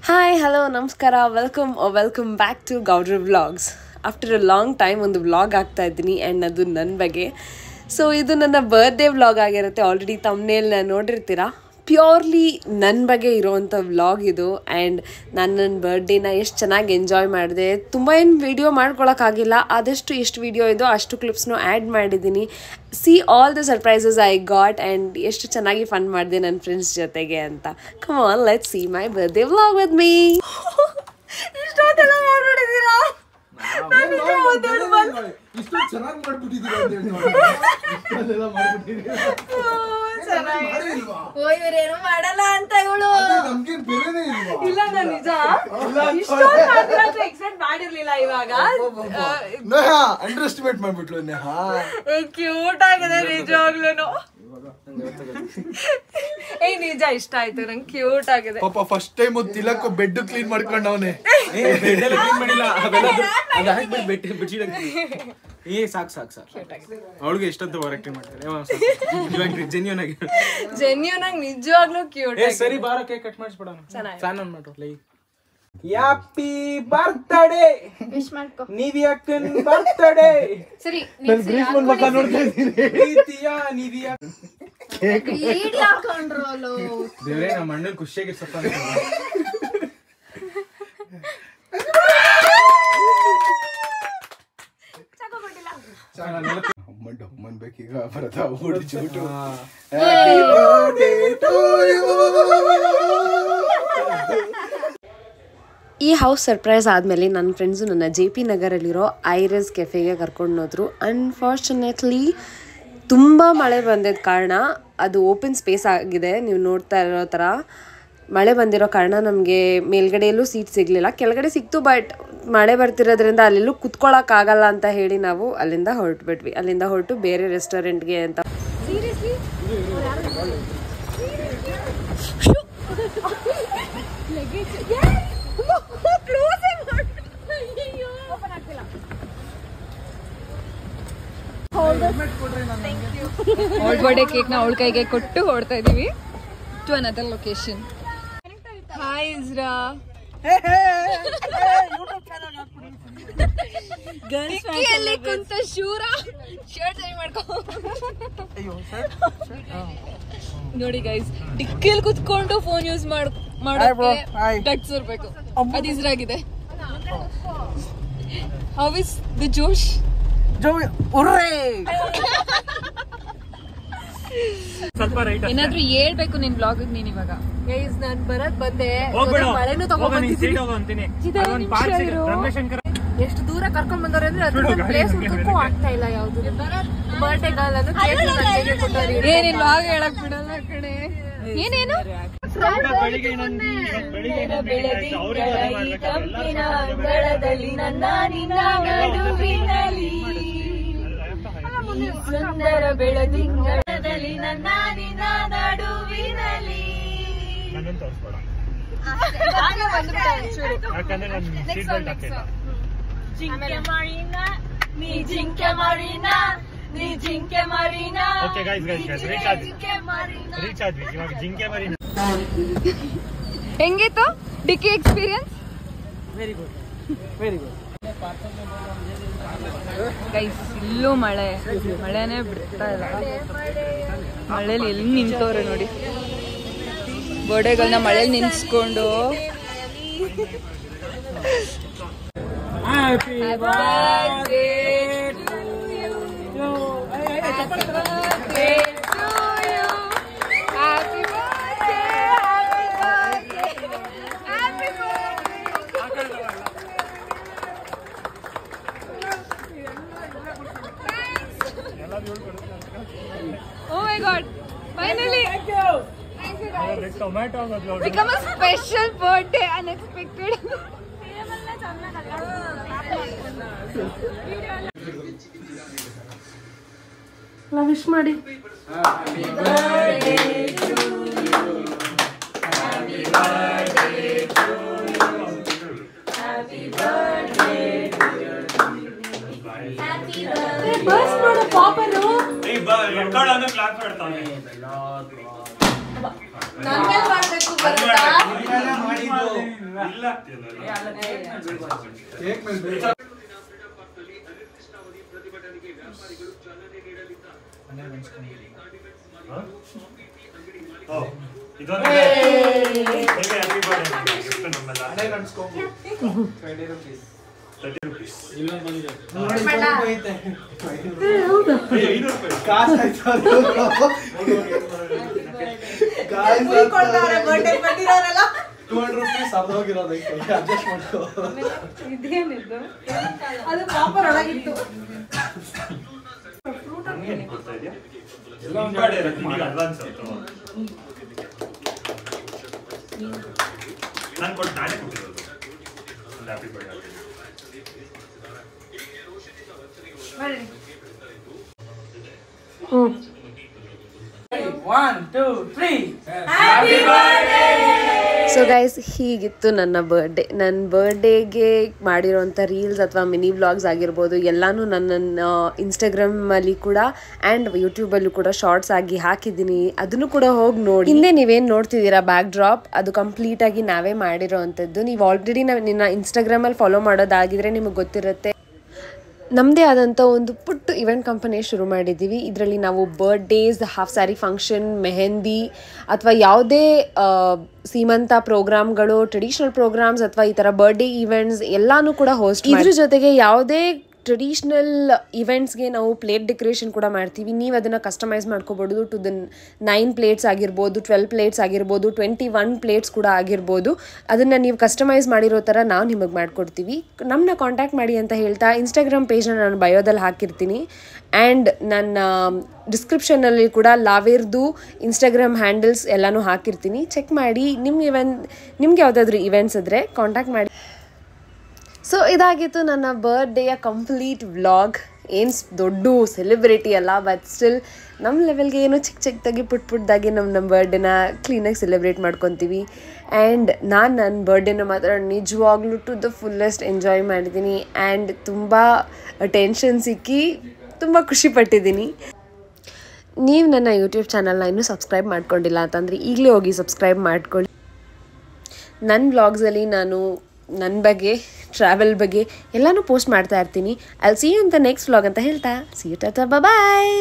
Hi hello ನಮಸ್ಕಾರ welcome back to Gowdra vlogs. After a long time ಒಂದು vlog ಆಗ್ತಾ ಇದ್ದೀನಿ ಆ್ಯಂಡ್ ಅದು ನನ್ನ ಬಗ್ಗೆ. ಸೊ ಇದು ನನ್ನ ಬರ್ತ್ಡೇ ವ್ಲಾಗ್ ಆಗಿರುತ್ತೆ. ಆಲ್ರೆಡಿ ತಮ್ನೇಲ್ ನೋಡಿರ್ತೀರಾ. ಪ್ಯೂರ್ಲಿ ನನ್ನ ಬಗ್ಗೆ ಇರೋವಂಥ ವ್ಲಾಗ್ ಇದು. ಆ್ಯಂಡ್ ನಾನು ನನ್ನ ಬರ್ಡೇನ ಎಷ್ಟು ಚೆನ್ನಾಗಿ ಎಂಜಾಯ್ ಮಾಡಿದೆ. ತುಂಬ ಏನು ವಿಡಿಯೋ ಮಾಡ್ಕೊಳಕ್ಕಾಗಿಲ್ಲ, ಆದಷ್ಟು ಎಷ್ಟು ವಿಡಿಯೋ ಇದೋ ಅಷ್ಟು ಕ್ಲಿಪ್ಸ್ನು ಆ್ಯಡ್ ಮಾಡಿದ್ದೀನಿ. See all the surprises I got and ಎಷ್ಟು ಚೆನ್ನಾಗಿ ಫನ್ ಮಾಡಿದೆ ನನ್ನ ಫ್ರೆಂಡ್ಸ್ ಜೊತೆಗೆ ಅಂತ. Come on, let's see my birthday vlog with me. ಇಷ್ಟೊಂದೆಲ್ಲ ಮಾಡ್ಬಿಟ್ಟಿದ್ದೀರಾ? ಇವ್ರೇನು ಮಾಡಲ್ಲ ಅಂತ ಇವಳು. ಇಲ್ಲ ನಾನು ನಿಜ ಎಕ್ಸ್ಪೆಕ್ಟ್ ಮಾಡಿರ್ಲಿಲ್ಲ. ಇವಾಗ ಅಂಡರ್ ಎಸ್ಟಿಮೇಟ್ ಮಾಡ್ಬಿಟ್ಲು. ಕ್ಯೂಟ್ ಆಗಿದೆ ನಿಜವಾಗ್ಲೂ. ನಿಜ ಇಷ್ಟ ಆಯ್ತು ನಂಗೆ, ಕ್ಯೂಟ್ ಆಗಿದೆ. ಪಾಪ first time Tilak bed clean ಮಾಡ್ಕೊಂಡವನೆ. ಸಾಕು ಅವಳಿಗೆ ಎಷ್ಟಂತ ಓವರ್ ಆಕ್ಟಿಂಗ್ ಮಾಡ್ತಾರೆ. ಜೆನ್ಯೂನ್ ಆಗಿ ನಿಜವಾಗ್ಲೂ ಕ್ಯೂಟ್. ಸರಿ ಬಾರ ಕೇಕ್ ಕಟ್ ಮಾಡಿಸ್ಬಿಡೋಣ. ಫ್ಯಾನ್ ಆನ್ ಮಾಡು. ಹ್ಯಾಪಿ ಬರ್ತ್ಡೇ ವಿಶ್ ಮಾಡ್ಕೊ. ನಿಧಿಯಕ್ಕನ್ ಬರ್ತ್ಡೇ. ಸರಿ ನಾನು ಗ್ರೀಸ್ಮನ್ ಮಕ್ಕ ನೋಡ್ತಾ ಇದ್ದೀನಿ. ನಿಧಿಯ ಈಡಿ ಹಾಕೊಂಡ್ರಲ್ಲ. ದೇವ್ರೇ ನಮ್ಮ ಅಣ್ಣನ್ ಖುಷಿಯಾಗಿರ್ಸಪ್ಪ. ಅಮ್ಮನ್ ಬೇಕೀಗ ಬರತಾ ಓಡಿ ಚೂಟು. ಈ ಹೌಸ್ ಸರ್ಪ್ರೈಸ್ ಆದಮೇಲೆ ನನ್ನ ಫ್ರೆಂಡ್ಸು ನನ್ನ JP ನಗರಲ್ಲಿರೋ ಐರಸ್ ಕೆಫೆಗೆ ಕರ್ಕೊಂಡು ಹೋದ್ರು. ಅನ್ಫಾರ್ಚುನೇಟ್ಲಿ ತುಂಬ ಮಳೆ ಬಂದಿದ್ದ ಕಾರಣ ಅದು ಓಪನ್ ಸ್ಪೇಸ್ ಆಗಿದೆ. ನೀವು ನೋಡ್ತಾ ಇರೋ ಥರ ಮಳೆ ಬಂದಿರೋ ಕಾರಣ ನಮಗೆ ಮೇಲ್ಗಡೆಯಲ್ಲೂ ಸೀಟ್ ಸಿಗಲಿಲ್ಲ. ಕೆಳಗಡೆ ಸಿಕ್ತು, ಬಟ್ ಮಳೆ ಬರ್ತಿರೋದ್ರಿಂದ ಅಲ್ಲೆಲ್ಲೂ ಕುತ್ಕೊಳ್ಳೋಕ್ಕಾಗಲ್ಲ ಅಂತ ಹೇಳಿ ನಾವು ಅಲ್ಲಿಂದ ಹೊರಟುಬಿಟ್ವಿ. ಅಲ್ಲಿಂದ ಹೊರಟು ಬೇರೆ ರೆಸ್ಟೋರೆಂಟ್ಗೆ ಅಂತ. ಅವಳ ಬರ್ಡೇ ಕೇಕ್ ನ ಅವಳ ಕೈಗೆ ಕೊಟ್ಟು ಹೊಡ್ತಾ ಇದೀವಿ ಟು ಅನದರ್ ಲೊಕೇಶನ್. ಹಾಯ್ ಇಜ್ರಾ. ಡಿಕ್ಕಿಯಲ್ಲಿ ಕುಂತ ಶೂರ ಶರ್ಟ್ ಸರಿ ಮಾಡ್ಕೊ. ನೋಡಿ ಗೈಸ್, ಡಿಕ್ಕಿಯಲ್ಲಿ ಕುತ್ಕೊಂಡು ಫೋನ್ ಯೂಸ್ ಮಾಡೋಕೆ ಟಚ್ ಇರ್ಬೇಕು. ಅದು ಇಜ್ರಾಗಿದೆ. ಹೌ ಇಸ್ ದ ಜೋಶ್? ಏನಾದ್ರೂ ಹೇಳ್ಬೇಕು ನಿನ್ ಬ್ಲಾಗ್. ನೀನ್ ಇವಾಗ ಗೈಸ್ ನಾನು ಬರದ್ ಬಂದೆ, ಮಳೆನೂ ತಗೊಂಡ್ಬಂದಿದ್ದೀನಿ. ಎಷ್ಟು ದೂರ ಕರ್ಕೊಂಡ್ ಬಂದವ್ರೆ ಅಂದ್ರೆ ಅದ್ರ ಪ್ಲೇಸ್ ಹುಡುಕಕ್ಕೂ ಆಗ್ತಾ ಇಲ್ಲ. ಯಾವ್ದು ಬರ್ಡೇ ಗರ್ಲ್ ಅಂದ್ರೆ ಏನೇನ್ ಬ್ಲಾಗ್ ಹೇಳಕ್ ಬಿಡಲ್ಲ ಕಣೆ. ಏನೇನು ಸುಂದರ ಬೆಳದಿಂಗಳದಲ್ಲಿ ನನ್ನ ನಿನ್ನ ನಡುವಿನಲ್ಲಿ. ಜಿಂಕೆ ಮಾರಿನ ನೀ ಜಿಂಕೆ ಮಾರಿನ ನೀ ಜಿಂಕೆ ಮಾರಿನ. ಓಕೆ ಗೈಸ್ ರೀಚ್ ಆದ್ವಿ ಇವಾಗ. ಜಿಂಕೆ ಮಾರಿನ ಹೆಂಗಿತ್ತು ಡಿಕ್ಕಿ ಎಕ್ಸ್ಪೀರಿಯನ್ಸ್? Very good. ಗೈಸ್ ಇಲ್ಲೂ ಮಳೆನೇ ಬಿಡ್ತಾ ಇಲ್ಲ. ಮಳೇಲಿ ಎಲ್ಲಿ ನಿಂತವ್ರೆ ನೋಡಿ. ಗೋಡೆಗಳನ್ನ ಮಳೇಲಿ ನಿಂತ್ಕೊಂಡು happy birthday Oh my god, finally! Thank you guys. Become a special birthday, unexpected. Wish ಮಾಡಿ. Happy birthday to you. Happy birthday to you. Happy birthday to you. Happy birthday. Burst ಮಾಡು ಪಾಪನು. ಸೊ ಗೈಸ್, ಹೀಗಿತ್ತು ನನ್ನ ಬರ್ಡೇಗೆ ಮಾಡಿರೋಂಥ reels ಅಥವಾ mini vlogs ಆಗಿರ್ಬೋದು, ಎಲ್ಲನೂ ನನ್ನ ಇನ್ಸ್ಟಾಗ್ರಾಮಲ್ಲಿ ಕೂಡ ಆ್ಯಂಡ್ ಯೂಟ್ಯೂಬಲ್ಲೂ ಕೂಡ ಶಾರ್ಟ್ಸ್ ಆಗಿ ಹಾಕಿದ್ದೀನಿ. ಅದನ್ನು ಕೂಡ ಹೋಗಿ ನೋಡಿ. ಹಿಂದೆ ನೀವೇನು ನೋಡ್ತಿದ್ದೀರಾ ಬ್ಯಾಕ್ ಡ್ರಾಪ್, ಅದು ಕಂಪ್ಲೀಟಾಗಿ ನಾವೇ ಮಾಡಿರೋ ಅಂಥದ್ದು. ನೀವು ಆಲ್ರೆಡಿ ನಿನ್ನ ಇನ್ಸ್ಟಾಗ್ರಾಮಲ್ಲಿ ಫಾಲೋ ಮಾಡೋದಾಗಿದ್ರೆ ನಿಮಗೆ ಗೊತ್ತಿರುತ್ತೆ. ನಮ್ಮದೇ ಆದಂಥ ಒಂದು ಪುಟ್ಟ ಇವೆಂಟ್ ಕಂಪನಿ ಶುರು ಮಾಡಿದ್ದೀವಿ. ಇದರಲ್ಲಿ ನಾವು birthdays, half sari function, mehndi ಅಥವಾ ಯಾವುದೇ ಸೀಮಂತ ಪ್ರೋಗ್ರಾಮ್ಗಳು, ಟ್ರೆಡಿಷ್ನಲ್ ಪ್ರೋಗ್ರಾಮ್ಸ್ ಅಥವಾ ಈ ಥರ ಬರ್ಡೇ ಈವೆಂಟ್ಸ್ ಎಲ್ಲನೂ ಕೂಡ ಹೋಸ್ಟ್. ಇದ್ರ ಜೊತೆಗೆ ಯಾವುದೇ ಟ್ರೆಡಿಷ್ನಲ್ ಇವೆಂಟ್ಸ್ಗೆ ನಾವು ಪ್ಲೇಟ್ ಡೆಕೋರೇಷನ್ ಕೂಡ ಮಾಡ್ತೀವಿ. ನೀವು ಅದನ್ನು ಕಸ್ಟಮೈಸ್ ಮಾಡ್ಕೋಬೋದು. ಟು ದ 9 ಪ್ಲೇಟ್ಸ್ ಆಗಿರ್ಬೋದು, 12 ಪ್ಲೇಟ್ಸ್ ಆಗಿರ್ಬೋದು, 21 ಪ್ಲೇಟ್ಸ್ ಕೂಡ ಆಗಿರ್ಬೋದು. ಅದನ್ನು ನೀವು ಕಸ್ಟಮೈಸ್ ಮಾಡಿರೋ ಥರ ನಾವು ನಿಮಗೆ ಮಾಡಿಕೊಡ್ತೀವಿ. ನಮ್ಮನ್ನ ಕಾಂಟ್ಯಾಕ್ಟ್ ಮಾಡಿ ಅಂತ ಹೇಳ್ತಾ ಇನ್ಸ್ಟಾಗ್ರಾಮ್ ಪೇಜ್ನ ನಾನು ಬಯೋದಲ್ಲಿ ಹಾಕಿರ್ತೀನಿ ಆ್ಯಂಡ್ ನನ್ನ ಡಿಸ್ಕ್ರಿಪ್ಷನಲ್ಲಿ ಕೂಡ ಲಾವೇರ್ದು ಇನ್ಸ್ಟಾಗ್ರಾಮ್ ಹ್ಯಾಂಡಲ್ಸ್ ಎಲ್ಲನೂ ಹಾಕಿರ್ತೀನಿ. ಚೆಕ್ ಮಾಡಿ. ನಿಮ್ಗೆ ಯಾವುದಾದ್ರೂ ಇವೆಂಟ್ಸ್ ಇದ್ದರೆ ಕಾಂಟ್ಯಾಕ್ಟ್ ಮಾಡಿ. ಸೊ ಇದಾಗಿತ್ತು ನನ್ನ ಬರ್ಡೇಯ ಕಂಪ್ಲೀಟ್ ವ್ಲಾಗ್. ಏನು ದೊಡ್ಡ ಸೆಲೆಬ್ರಿಟಿ ಅಲ್ಲ, ಬಟ್ ಸ್ಟಿಲ್ ನಮ್ಮ ಲೆವೆಲ್ಗೆ ಏನು ಚಿಕ್ಕದಾಗಿ ಪುಟ್ಟದಾಗಿ ನಮ್ಮ ಬರ್ಡೇನ ಕ್ಲೀನಾಗಿ ಸೆಲೆಬ್ರೇಟ್ ಮಾಡ್ಕೊತೀವಿ. ಆ್ಯಂಡ್ ನಾನು ನನ್ನ ಬರ್ಡೇನ ಮಾತ್ರ ನಿಜವಾಗ್ಲೂ ಟು ದ ಫುಲ್ಲೆಸ್ಟ್ ಎಂಜಾಯ್ ಮಾಡಿದ್ದೀನಿ ಆ್ಯಂಡ್ ತುಂಬ ಟೆನ್ಷನ್ ಸಿಕ್ಕಿ ತುಂಬ ಖುಷಿಪಟ್ಟಿದ್ದೀನಿ. ನೀವು ನನ್ನ ಯೂಟ್ಯೂಬ್ ಚಾನಲ್ನ ಇನ್ನೂ ಸಬ್ಸ್ಕ್ರೈಬ್ ಮಾಡ್ಕೊಂಡಿಲ್ಲ ಅಂತಂದರೆ ಈಗಲೇ ಹೋಗಿ ಸಬ್ಸ್ಕ್ರೈಬ್ ಮಾಡ್ಕೊಳ್ಳಿ. ನನ್ನ ವ್ಲಾಗ್ಸಲ್ಲಿ ನಾನು ನನ್ನ ಬಗ್ಗೆ, ಟ್ರಾವೆಲ್ ಬಗ್ಗೆ ಎಲ್ಲನೂ ಪೋಸ್ಟ್ ಮಾಡ್ತಾ ಇರ್ತೀನಿ. I'll see you in the next vlog ಅಂತ ಹೇಳ್ತಾ ಸಿ ಯು ಟಾಟಾ, ಬಾಯ್.